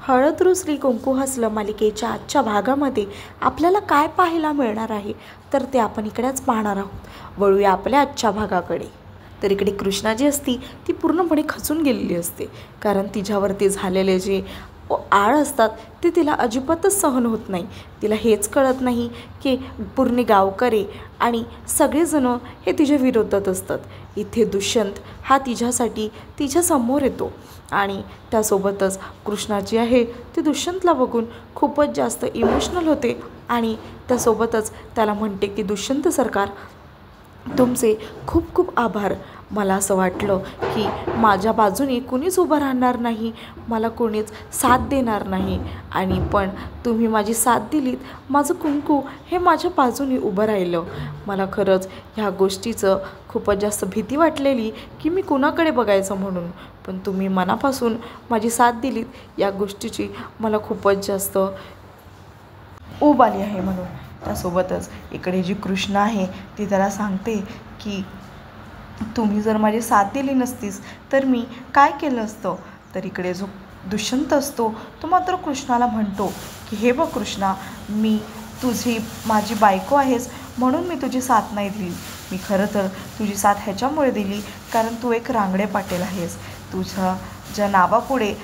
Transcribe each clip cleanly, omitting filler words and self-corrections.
हळद रुसली कुंकू हसलं मालिकेच्या आजच्या भागामध्ये आपल्याला काय पाहायला मिळणार आहे तर ते आपण इकडेच पाहणार आहोत। वळूया आपल्या आजच्या भागाकडे। तर इकडे कृष्णा जी असती ती पूर्णपणे खचून गेलेली असते, कारण तिच्यावरती झालेले जे आळ असतात ते तिला अजिबातच सहन होत नाही। तिला हेच कळत नाही की पूर्ण गावकरी आणि सगळेजण हे तिच्या विरोधात असतात। इथे दुष्यंत हा तिच्यासाठी तिच्यासमोर येतो आणि त्यासोबतच कृष्णा जी आहे ती दुष्यंतला बघून खूपच जास्त इमोशनल होते आणि त्यासोबतच त्याला म्हणते की दुष्यंत सरकार, तुमचे खूप खूप आभार। मला असं वाटलं की माझ्या बाजूने कुणीच उभं राहणार नाही, मला कोणीच साथ देणार नाही, आणि पण तुम्ही माझी साथ दिलीत, माझं कुंकू हे माझ्या बाजूने उभं राहिलं। मला खरंच ह्या गोष्टीचं खूपच जास्त भीती वाटलेली की मी कुणाकडे बघायचं म्हणून, पण तुम्ही मनापासून माझी साथ दिलीत या गोष्टीची मला खूपच जास्त ऊब आली आहे म्हणून। त्यासोबतच इकडे जी कृष्णा आहे ती त्याला सांगते की तुम्ही जर माझी साथ दिली नसतीस तर मी काय केलं असतं। तर इकडे जो दुष्यंत असतो तो मात्र कृष्णाला म्हणतो की हे बघ कृष्णा, मी तुझी माझी बायको आहेस म्हणून मी तुझी साथ नाही दिली। मी खरं तर तुझी साथ ह्याच्यामुळे दिली कारण तू एक रांगडे पाटील आहेस। तुझ्या ज्या नावापुढे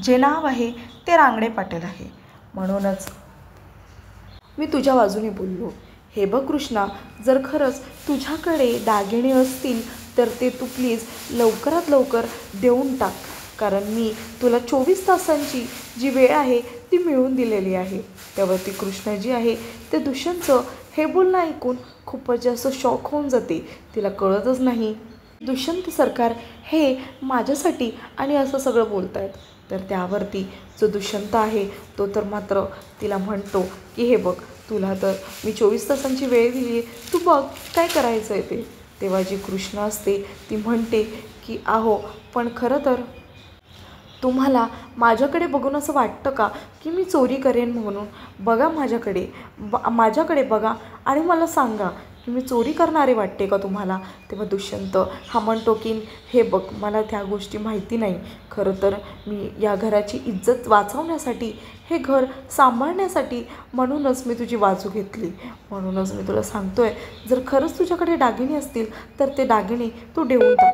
जे नाव आहे ते रांगडे पाटील आहे, म्हणूनच मी तुझ्या बाजूने बोललो। हे बघ कृष्णा, जर खरंच तुझ्याकडे दागिने असतील तर ते तू प्लीज लवकरात लवकर देऊन टाक, कारण मी तुला 24 तासांची जी वेळ आहे ती मिळवून दिलेली आहे। त्यावरती कृष्णा जी आहे ते दुष्यंतचं हे बोलणं ऐकून खूपच जास्त शॉक होऊन जाते। तिला कळतच नाही दुष्यंत सरकार हे माझ्यासाठी आणि असं सगळं बोलत आहेत। तर त्यावरती जो दुष्यंत आहे तो तर मात्र तिला म्हणतो की हे बघ, तुला तर मी 24 तासांची वेळ दिली आहे, तू बघ काय करायचं आहे ते। तेव्हा जी कृष्णा असते ती म्हणते की अहो, पण खरं तर तुम्हाला माझ्याकडे बघून असं वाटतं का की मी चोरी करेन म्हणून? बघा माझ्याकडे बघा आणि मला सांगा की मी चोरी करणारे वाटते का तुम्हाला? तेव्हा दुष्यंत हा म्हणतो की हे बघ, मला त्या गोष्टी माहिती नाही। खरं तर मी या घराची इज्जत वाचवण्यासाठी, हे घर सांभाळण्यासाठी म्हणूनच मी तुझी बाजू घेतली। म्हणूनच मी तुला सांगतोय, जर खरंच तुझ्याकडे दागिने असतील तर ते दागिने तू देऊन टाक,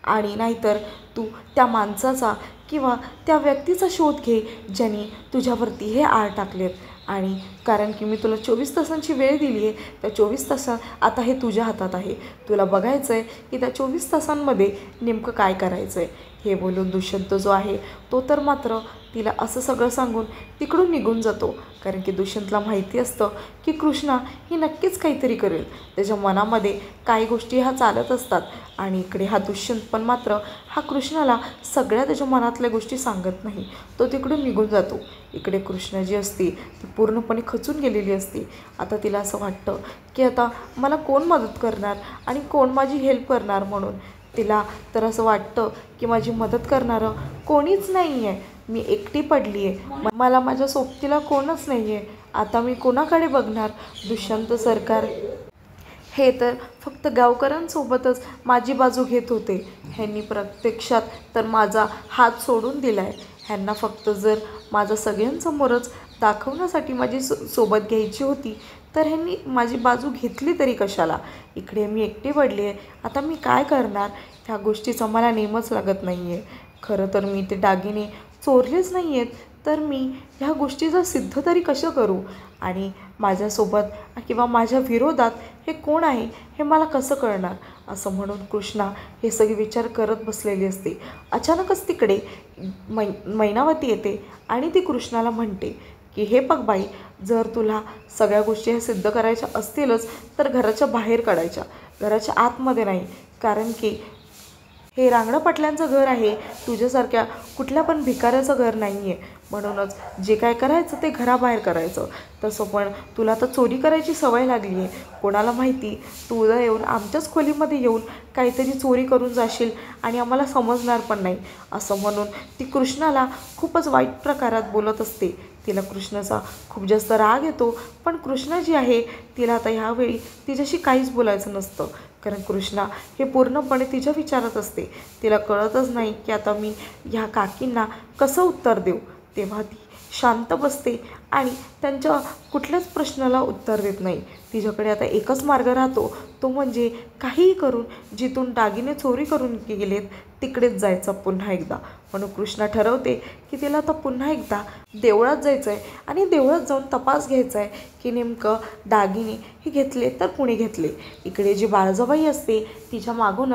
आणि नाहीतर तू त्या माणसाचा किंवा त्या व्यक्तीचा शोध घे ज्यांनी तुझ्यावरती हे आळ टाकलेत। आणि कारण की मी तुला 24 तासांची वेळ दिली आहे, त्या 24 तासात आता हे तुझ्या हातात आहे। तुला बघायचं आहे की त्या 24 तासांमध्ये नेमकं काय करायचं आहे। हे बोलून दुष्यंत जो आहे तो तर मात्र तिला असं सगळं सांगून तिकडून निघून जातो, कारण की दुष्यंतला माहिती असतं की कृष्णा ही नक्कीच काहीतरी करेल। त्याच्या मनामध्ये काही गोष्टी ह्या चालत असतात, आणि इकडे हा दुष्यंत पण मात्र हा कृष्णाला सगळ्या त्याच्या मनातल्या गोष्टी सांगत नाही, तो तिकडून निघून जातो। इकडे कृष्णा जी असते ती पूर्णपणे खचून गेलेली असते। आता तिला असं वाटतं की आता मला कोण मदत करणार आणि कोण माझी हेल्प करणार, म्हणून तिला तर असं वाटतं की माझी मदत करणारं कोणीच नाही आहे, मी एकटी पडली आहे, मला माझ्या सोबतीला कोणच नाही आहे, आता मी कोणाकडे बघणार? दुष्यंत सरकार हे तर फक्त गावकऱ्यांसोबतच माझी बाजू घेत होते, ह्यांनी प्रत्यक्षात तर माझा हात सोडून दिला आहे। ह्यांना फक्त जर माझं सगळ्यांसमोरच दाखवण्यासाठी माझी सोबत घ्यायची होती तर ह्यांनी माझी बाजू घेतली तरी कशाला? इकडे मी एकटी पडली आहे, आता मी काय करणार? ह्या गोष्टीचं मला नेमच लागत नाही आहे। खरं तर मी ते दागिने चोरलेच नाही आहेत, तर मी ह्या गोष्टीचं सिद्ध तरी कसं करू? आणि माझ्यासोबत किंवा माझ्या विरोधात हे कोण आहे हे मला कसं कळणार? असं म्हणून कृष्णा हे सगळे विचार करत बसलेली असते। अचानकच तिकडे मैनावती येते आणि ती कृष्णाला म्हणते की हे बघ बाई, जर तुला सगळ्या गोष्टी ह्या सिद्ध करायच्या असतीलच तर घराच्या बाहेर काढायच्या, घराच्या आतमध्ये नाही, कारण की हे रांगडा पाटलांचं घर आहे, तुझ्यासारख्या कुठल्या पण भिकाऱ्याचं घर नाही आहे। म्हणूनच जे काय करायचं ते घराबाहेर करायचं। तसं पण तुला तर चोरी करायची सवय लागली आहे, कोणाला माहिती तू उद्या येऊन आमच्याच खोलीमध्ये येऊन काहीतरी चोरी करून जाशील आणि आम्हाला समजणार पण नाही। असं म्हणून ती कृष्णाला खूपच वाईट प्रकारात बोलत असते। तिला कृष्णाचा खूप जास्त राग येतो, पण कृष्णा जी आहे तिला आता ह्यावेळी तिच्याशी काहीच बोलायचं नसतं, कारण कृष्णा हे पूर्णपणे तिच्या विचारात असते. तिला कळतच नाही की आता मी ह्या काकींना कसं उत्तर देऊ. तेव्हा ती शांत बसते आणि त्यांच्या कुठल्याच प्रश्नाला उत्तर देत नाही. तिच्याकडे आता एकच मार्ग राहतो, तो म्हणजे काहीही करून जिथून दागिने चोरी करून गेलेत तिकडेच जायचं पुन्हा एकदा. म्हणून कृष्णा ठरवते की तिला आता पुन्हा एकदा देवळात जायचं आहे आणि देवळात जाऊन तपास घ्यायचा आहे की नेमकं दागिने हे घेतले तर कुणी घेतले. इकडे जी बाळजाबाई असते तिच्या मागून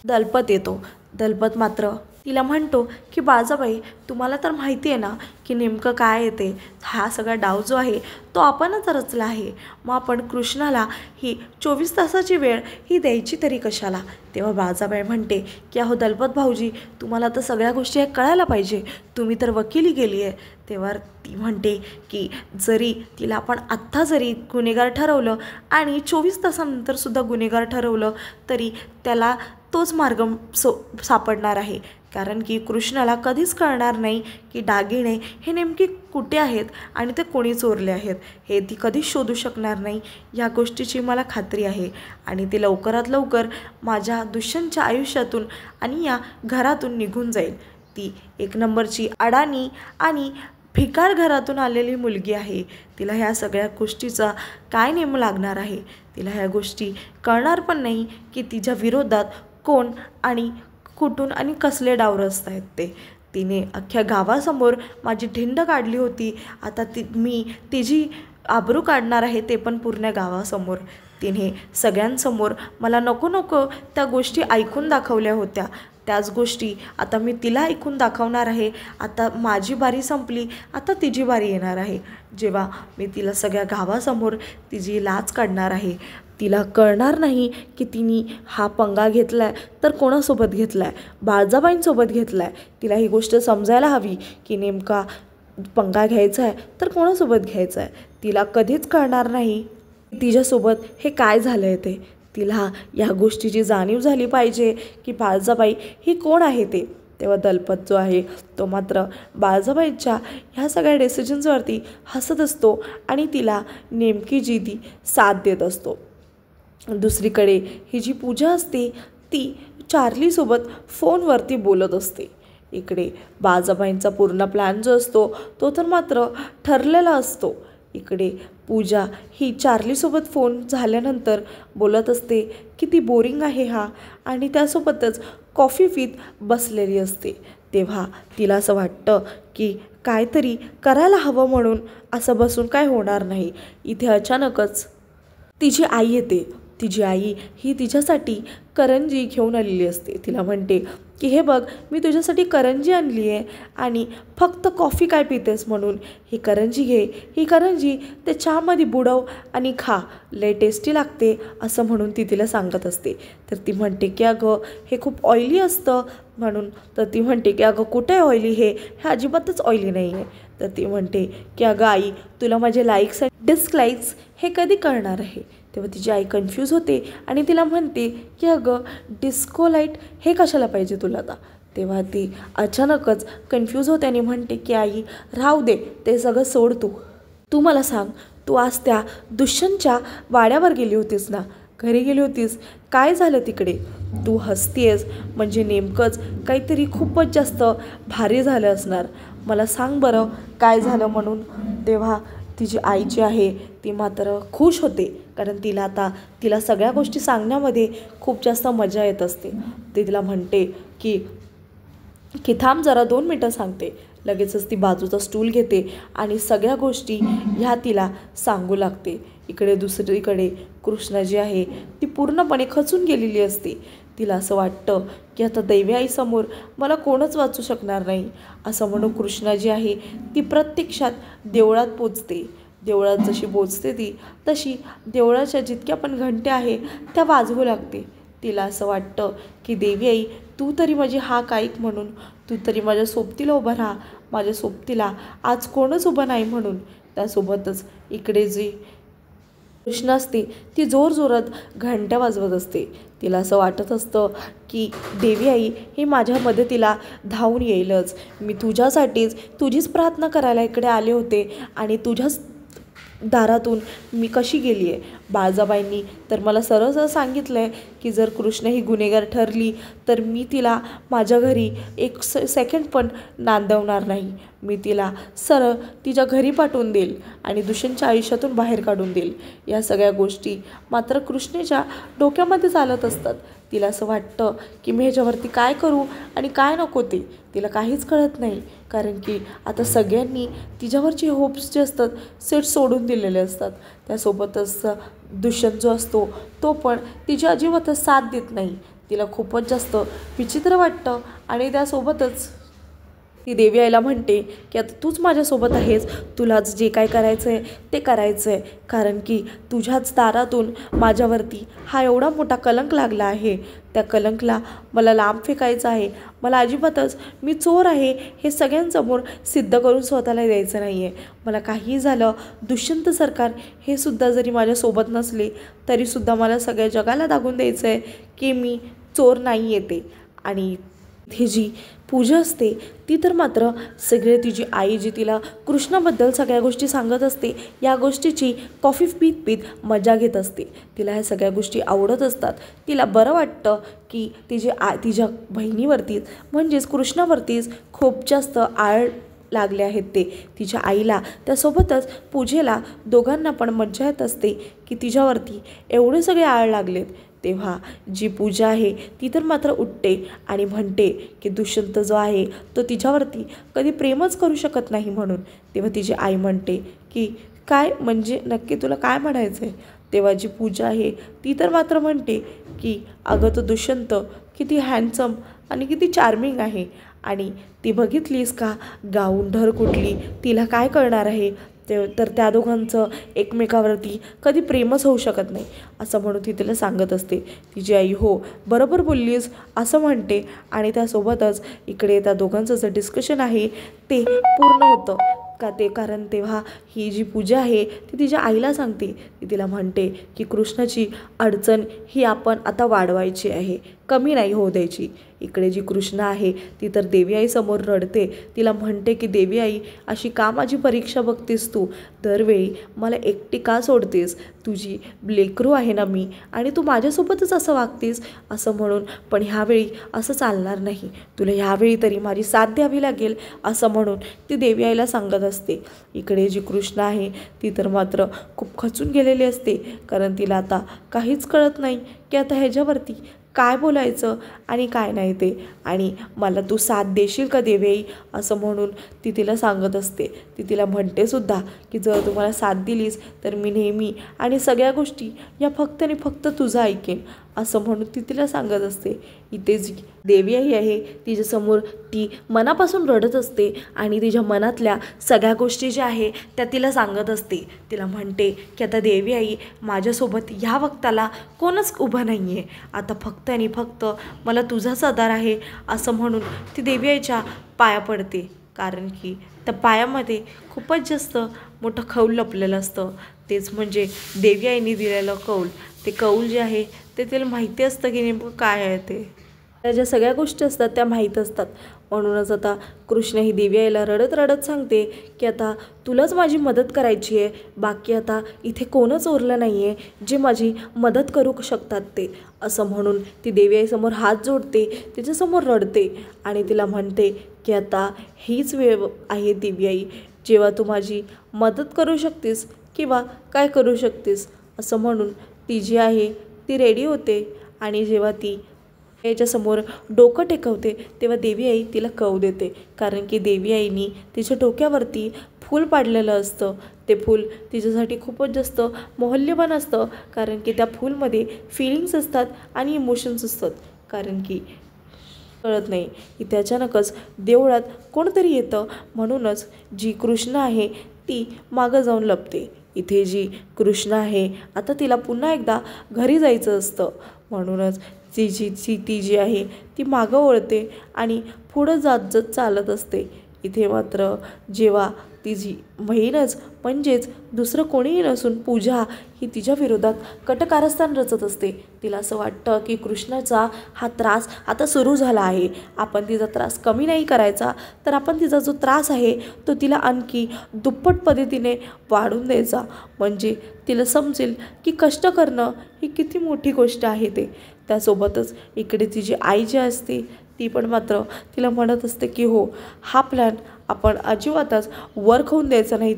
दलपत येतो. दलपत मात्र तिला म्हणतो की बाळजाबाई, तुम्हाला तर माहिती आहे ना की नेमकं काय येते. हा सगळा डाव जो आहे तो आपणच रचला आहे. मग आपण कृष्णाला ही 24 तासाची वेळ ही द्यायची तरी कशाला. तेव्हा बाळजाबाई म्हणते की अहो दलपत भाऊजी, तुम्हाला तर सगळ्या गोष्टी कळायला पाहिजे, तुम्ही तर वकिली गेली आहे. तेव्हा ती म्हणते की जरी तिला आपण आत्ता जरी गुन्हेगार ठरवलं आणि 24 तासानंतरसुद्धा गुन्हेगार ठरवलं तरी त्याला तोच मार्ग सापडणार आहे. कारण की कृष्णाला कधीच कळणार नाही की दागिने हे नेमके कुठे आहेत आणि ते कोणी चोरले आहेत. हे ती कधीच शोधू शकणार नाही, या गोष्टीची मला खात्री आहे. आणि ती लवकरात लवकर माझ्या दुष्यंतच्या आयुष्यातून आणि या घरातून निघून जाईल. ती एक नंबरची अडाणी आणि भिकार घरातून आलेली मुलगी आहे. तिला ह्या सगळ्या गोष्टीचा काय नेम लागणार आहे. तिला ह्या गोष्टी कळणार पण नाही की तिच्या विरोधात कोण आणि कुठून आणि कसले डाव रचत आहेत ते. तिने अख्ख्या गावासमोर माझी ढिंड काढली होती, आता मी तिची आबरू काढणार आहे, ते पण पूर्ण गावासमोर. तिने सगळ्यांसमोर मला नको नको त्या गोष्टी ऐकून दाखवल्या होत्या. त्याच गोष्टी आता मी तिला ऐकून दाखवणार आहे. आता माझी बारी संपली, आता तिची बारी येणार आहे, जेव्हा मी तिला सगळ्या गावासमोर तिची लाज काढणार आहे. तिला कळणार नाही की तिने हा पंगा घेतला आहे तर कोणासोबत घेतला आहे, बाळजाबाईंसोबत घेतला आहे. तिला ही गोष्ट समजायला हवी की नेमका पंगा घ्यायचा आहे तर कोणासोबत घ्यायचा आहे. तिला कधीच कळणार नाही तिच्यासोबत हे काय झालं आहे ते. तिला या गोष्टीची जाणीव झाली पाहिजे की बाळजाबाई ही कोण आहे ते. तेव्हा दलपत जो आहे तो मात्र बाळजाबाईंच्या ह्या सगळ्या डिसिजन्सवरती हसत असतो आणि तिला नेमकी जी ती साथ देत असतो. दुसरीकडे ही जी पूजा असते ती चार्लीसोबत फोनवरती बोलत असते. इकडे बाळजाबाईंचा पूर्ण प्लॅन जो असतो तो तर मात्र ठरलेला असतो. इकडे पूजा ही चार्लीसोबत फोन झाल्यानंतर बोलत असते की ती बोरिंग आहे हा, आणि त्यासोबतच कॉफी पीत बसलेली असते. तेव्हा तिला असं वाटतं की काहीतरी करायला हवं, म्हणून असं बसून काय होणार नाही. इथे अचानकच तिची आई येते. तिची आई ही तिच्यासाठी करंजी घेऊन आलेली असते. तिला म्हणते की हे बघ, मी तुझ्यासाठी करंजी आणली आहे आणि फक्त कॉफी काय पितेस म्हणून ही करंजी घे. ही करंजी ते चहामध्ये बुडव आणि खा, लय टेस्टी लागते असं म्हणून ती तिला सांगत असते. तर ती म्हणते की अगं हे खूप ऑइली असतं म्हणून. तर ती म्हणते की अगं कुठे ऑइली, हे अजिबातच ऑइली नाही आहे. तर ती म्हणते की अगं आई, तुला माझे लाईक्स आणि डिसलाईक्स हे कधी कळणार आहे. तेव्हा तिची आई कन्फ्यूज होते आणि तिला म्हणते की अगं डिस्को लाईट हे कशाला पाहिजे तुला आता. तेव्हा ती अचानकच कन्फ्यूज होते आणि म्हणते की आई राहू दे, ते सगळं सोड, तू मला सांग, तू आज त्या दुष्यंतच्या वाड्यावर गेली होतीस ना, घरी गेली होतीस, काय झालं तिकडे. तू हसतीयस म्हणजे नेमकंच काहीतरी खूपच जास्त भारी झालं असणार, मला सांग बरं काय झालं म्हणून. तेव्हा तिची आई जी आहे ती मात्र खुश होते, कारण तिला सगळ्या गोष्टी सांगण्यामध्ये खूप जास्त मजा येत असते. ती तिला म्हणते की थांब जरा 2 मिनटं सांगते. लगेचच ती बाजूचा स्टूल घेते आणि सगळ्या गोष्टी ह्या तिला सांगू लागते. इकडे दुसरीकडे कृष्णा जी आहे ती पूर्णपणे खचून गेलेली असते. तिला असं वाटतं की आता दैवी आईसमोर मला कोणच वाचू शकणार नाही असं म्हणून कृष्णा जी आहे ती प्रत्यक्षात देवळात पोचते. देवळात जशी पोचते ती तशी देवळाच्या जितक्या पण घंट्या आहे त्या वाजवू लागते. तिला असं वाटतं की देवी आई, तू तरी माझी हाक ऐक म्हणून, तू तरी माझ्या सोबतीला उभं राहा, माझ्या सोबतीला आज कोणच उभं नाही म्हणून. त्यासोबतच इकडे जी कृष्णा असते ती जोरजोरात घंट्या वाजवत असते. तिला असं वाटत असतं की देवी आई ही माझ्या मदतीला धावून येईलच. मी तुझ्यासाठीच तुझीच प्रार्थना करायला इकडे आले होते आणि दारातून मी कशी गेली आहे. बाळजाबाईंनी तर मला सरळ सरळ सांगितलं आहे की जर कृष्ण ही गुन्हेगार ठरली तर मी तिला माझ्या घरी एक सेकंड पण नांदवणार नाही. मी तिला सरळ तिच्या घरी पाठवून देईल आणि दुष्यंतच्या आयुष्यातून बाहेर काढून देईल. या सगळ्या गोष्टी मात्र कृष्णेच्या डोक्यामध्ये चालत असतात. तिला असं वाटतं की मी ह्याच्यावरती काय करू आणि काय नको ते तिला काहीच कळत नाही. कारण की आता सगळ्यांनी तिच्यावरचे होप्स जे असतात सेट सोडून दिलेले असतात. त्यासोबतच दुष्यंत जो असतो तो पण तिची अजिबातच साथ देत नाही. तिला खूपच जास्त विचित्र वाटतं आणि त्यासोबतच ती देवी आईला म्हणते की आता तूच माझ्यासोबत आहेस, तुलाच जे काय करायचं आहे ते करायचं आहे. कारण की तुझ्याच दारातून माझ्यावरती हा एवढा मोठा कलंक लागला आहे. त्या कलंकला मला लांब फेकायचं आहे. मला अजिबातच मी चोर आहे हे सगळ्यांसमोर सिद्ध करून स्वतःला द्यायचं नाही आहे. मला काहीही झालं, दुष्यंत सरकार हे सुद्धा जरी माझ्यासोबत नसले तरीसुद्धा मला सगळ्या जगाला दाखवून द्यायचं आहे की मी चोर नाही येते. आणि इथे जी पूजा असते ती तर मात्र सगळे तिची आई जी तिला कृष्णाबद्दल सगळ्या गोष्टी सांगत असते या गोष्टीची कॉफी पीत पीत मजा घेत असते. तिला ह्या सगळ्या गोष्टी आवडत असतात. तिला बरं वाटतं की तिच्या बहिणीवरतीच म्हणजेच कृष्णावरतीच खूप जास्त आळ लागले आहेत ते तिच्या आईला. त्यासोबतच पूजेला दोघांना पण मज्जा येत असते की तिच्यावरती एवढे सगळे आळ लागलेत. तेव्हा जी पूजा आहे ती तर मात्र उठते आणि म्हणते की दुष्यंत जो आहे तो तिच्यावरती कधी प्रेमच करू शकत नाही म्हणून. तेव्हा तिची आई म्हणते की काय म्हणजे नक्की तुला काय म्हणायचं आहे. तेव्हा जी पूजा आहे ती तर मात्र म्हणते की अगं तो दुष्यंत किती हँडसम आणि किती चार्मिंग आहे आणि ती बघितलीस का गाऊन ढर कुठली तिला काय कळणार आहे. तर त्या दोघांचं एकमेकावरती कधी प्रेमच होऊ शकत नाही असं म्हणून ती तिला सांगत असते. तिची आई हो बरोबर बोललीस असं म्हणते आणि त्यासोबतच इकडे त्या दोघांचं जे डिस्कशन आहे ते पूर्ण होतं का ते कारण तेव्हा ही जी पूजा आहे ती तिच्या आईला सांगते. ती तिला म्हणते की कृष्णाची अडचण ही आपण आता वाढवायची आहे, कमी नाही होऊ द्यायची. इकडे जी कृष्ण आहे ती तर देवी आईसमोर रडते. तिला म्हणते की देवी आई अशी का माझी परीक्षा बघतेस तू. दरवेळी मला एकटी का सोडतेस. तुझी लेकरू आहे ना मी आणि तू माझ्यासोबतच असं वागतेस असं म्हणून. पण ह्यावेळी असं चालणार नाही. तुला ह्यावेळी तरी माझी साथ द्यावी लागेल असं म्हणून ती देवी आईला सांगत असते. इकडे जी कृष्ण आहे ती तर मात्र खूप खचून गेलेली असते कारण तिला आता काहीच कळत नाही की आता ह्याच्यावरती काय बोलायचं आणि काय नाही ते. आणि मला तू साथ देशील का देवी असं म्हणून ती तिला सांगत असते. ती तिला म्हणते सुद्धा की जर तू मला साथ दिलीस तर मी नेहमी आणि सगळ्या गोष्टी या फक्त आणि फक्त तुझं ऐकेन असं म्हणून ती तिला सांगत असते. इथे जी देवी आई आहे तिच्यासमोर ती मनापासून रडत असते आणि तिच्या मनातल्या सगळ्या गोष्टी ज्या आहे त्या तिला सांगत असते. तिला म्हणते की आता देवी आई माझ्यासोबत ह्या वक्ताला कोणच उभं नाही आहे. आता फक्त आणि फक्त मला तुझाच आधार आहे असं म्हणून ती देवी आईच्या पाया पडते. कारण की त्या पायामध्ये खूपच जास्त मोठं कौल लपलेलं असतं. तेच म्हणजे देवी आईने दिलेलं कौल. ते कौल जे आहे ते तिला माहिती असतं की नेमकं काय आहे ते. त्या ज्या सगळ्या गोष्टी असतात त्या माहीत असतात. म्हणूनच आता कृष्ण ही देवी आईला रडत रडत सांगते की आता तुलाच माझी मदत करायची आहे. बाकी आता इथे कोणच उरलं नाही आहे जे माझी मदत करू शकतात ते असं म्हणून ती देवी आईसमोर हात जोडते, तिच्यासमोर रडते आणि तिला म्हणते की आता हीच वेळ आहे देवी आई जेव्हा तू माझी मदत करू शकतेस किंवा काय करू शकतेस असं म्हणून ती जी आहे ती रेडी होते. आणि जेव्हा ती याच्यासमोर डोकं टेकवते तेव्हा देवी आई तिला कव देते. कारण की देवी आईनी तिच्या डोक्यावरती फूल पाडलेलं असतं. ते फूल तिच्यासाठी खूपच जास्त मौल्यवान असतं कारण की त्या फूलमध्ये फिलिंग्स असतात आणि इमोशन्स असतात. कारण की कळत नाही की अचानकच देवळात कोणतरी येतं म्हणूनच जी कृष्ण आहे ती मागं जाऊन लपते. इथे जी कृष्ण आहे आता तिला पुन्हा एकदा घरी जायचं असतं म्हणूनच ती जी आहे ती मागं वळते आणि पुढं जात जात चालत असते. इथे मात्र जेव्हा तिची बहीणच म्हणजेच दुसरं कोणीही नसून पूजा ही तिच्या विरोधात कटकारस्थान रचत असते. तिला असं वाटतं की कृष्णाचा हा त्रास आता सुरू झाला आहे. आपण तिचा त्रास कमी नाही करायचा तर आपण तिचा जो त्रास आहे तो तिला आणखी दुप्पट पद्धतीने वाढून द्यायचा. म्हणजे तिला समजेल की कष्ट करणं ही किती मोठी गोष्ट आहे ते. त्यासोबतच इकडे तिची आई जी असते ती पण मात्र तिला म्हणत असते की हो, हा प्लॅन आपण अजिबातच वर्क होऊन द्यायचा नाही.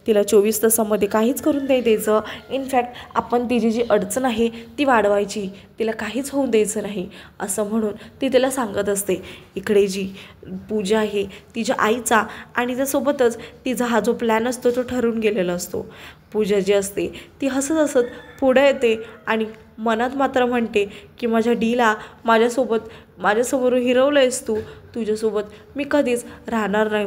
तिला 24 तासामध्ये काहीच करून नाही द्यायचं. इनफॅक्ट आपण तिची जी अडचण आहे ती वाढवायची, तिला काहीच होऊन द्यायचं नाही असं म्हणून ती तिला सांगत असते. इकडे जी पूजा आहे तिच्या आईचा आणि त्यासोबतच तिचा हा जो प्लॅन असतो तो ठरून गेलेला असतो. पूजा जी असते ती हसत हसत पुढे येते आणि मनात मात्र म्हणते की माझ्या डीला माझ्यासमोर हिरवलं आहेस तू, तुझ्यासोबत मी कधीच राहणार नाही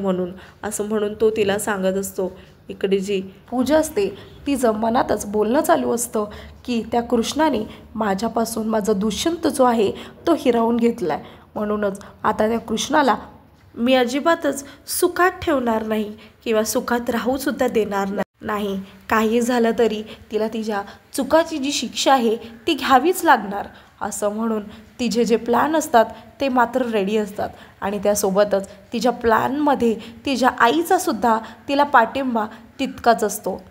असं म्हणून तो तिला सांगत असतो. इकडे जी पूजा असते तिचं मनातच बोलणं चालू असतं की त्या कृष्णाने माझ्यापासून माझा दुष्यंत जो आहे तो हिरावून घेतला आहे. म्हणूनच आता त्या कृष्णाला मी अजिबातच सुखात ठेवणार नाही किंवा सुखात राहूसुद्धा देणार नाही. काही झालं तरी तिला तिच्या चुकाची जी शिक्षा आहे ती घ्यावीच लागणार असं म्हणून तिचे जे प्लॅन असतात ते मात्र रेडी असतात. आणि त्यासोबतच तिच्या प्लॅनमध्ये तिच्या आईचासुद्धा तिला पाठिंबा तितकाच असतो.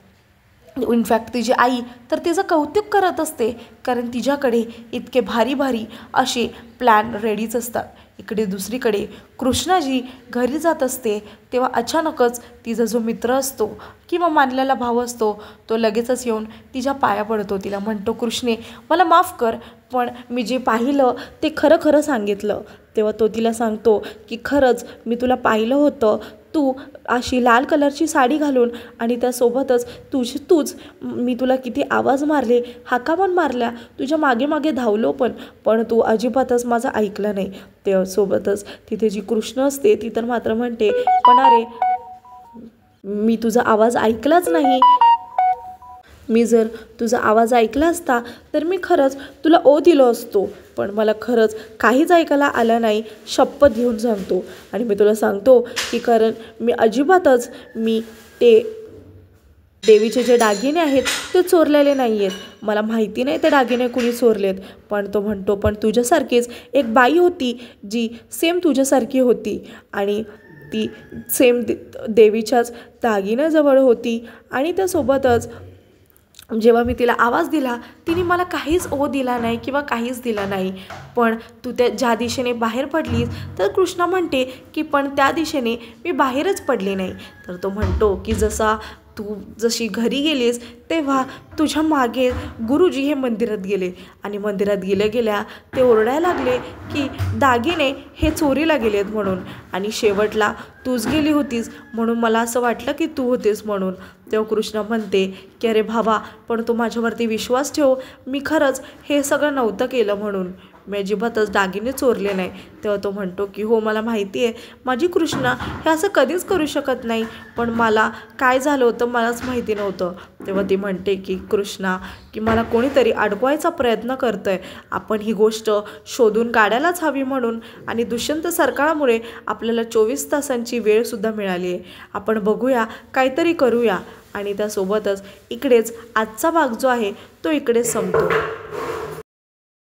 इनफॅक्ट तिची आई तर तिचं कौतुक करत असते कारण तिच्याकडे इतके भारी भारी असे प्लॅन रेडीच असतात. इकडे दुसरीकडे कृष्णाजी घरी जात असते तेव्हा अचानकच तिचा जो मित्र असतो किंवा मानलेला भाव असतो तो लगेचच येऊन तिच्या पाया पडतो. तिला म्हणतो, कृष्णे मला माफ कर, पण मी जे पाहिलं ते खरं खरं सांगितलं. तेव्हा तो तिला सांगतो की खरंच मी तुला पाहिलं होतं, तू अशी लाल कलरची साडी घालून आणि त्यासोबतच तूच मी तुला किती आवाज मारले, हाका पण मारल्या, तुझ्या मागे मागे धावलो पण तू अजिबातच माझं ऐकलं नाही. त्यासोबतच तिथे जी कृष्ण असते ती तर मात्र म्हणते, पण अरे मी तुझा आवाज ऐकलाच नाही. मी जर तुझा आवाज ऐकला असता तर मी खरंच तुला ओ दिलो असतो, पण मला खरंच काहीच ऐकायला आलं नाही, शपथ घेऊन सांगतो. आणि मी तुला सांगतो की कारण मी अजिबातच ते देवीचे जे दागिने आहेत ते चोरलेले नाही आहेत. मला माहिती नाही ते दागिने कुणी चोरलेत. पण तो म्हणतो, पण तुझ्यासारखीच एक बाई होती जी सेम तुझ्यासारखी होती आणि ती सेम देवीच्याच दागिन्याजवळ होती आणि त्यासोबतच जेव्हा मी तिला आवाज दिला तिने मला काहीच ओ दिला नाही किंवा काहीच दिलं नाही. पण तू ज्या दिशेने बाहेर पडलीस तर कृष्णा म्हणते की पण त्या दिशेने मी बाहेरच पडले नाही. तर तो म्हणतो की तू जशी घरी गेलीस तेव्हा तुझ्या मागे गुरुजी हे मंदिरात गेले आणि मंदिरात गेल्या ते ओरडायला लागले की दागिने हे चोरीला गेलेत म्हणून, आणि शेवटला तूच गेली होतीस म्हणून मला असं वाटलं की तू होतेस म्हणून. तेव्हा कृष्ण म्हणते की अरे भावा, पण तू माझ्यावरती विश्वास ठेव, मी खरंच हे सगळं नव्हतं केलं म्हणून, मी अजिबातच दागिने चोरले नाही. तेव्हा तो म्हणतो की हो मला माहिती आहे, माझी कृष्णा हे असं कधीच करू शकत नाही, पण मला काय झालं होतं मलाच माहिती नव्हतं. तेव्हा ती म्हणते की कृष्णा की मला कोणीतरी अडकवायचा प्रयत्न करतं आहे, आपण ही गोष्ट शोधून काढायलाच हवी म्हणून, आणि दुष्यंत सरकारामुळे आपल्याला 24 तासांची वेळसुद्धा मिळाली आहे, आपण बघूया काहीतरी करूया. आणि त्यासोबतच इकडेच आजचा भाग जो आहे तो इकडे संपतो.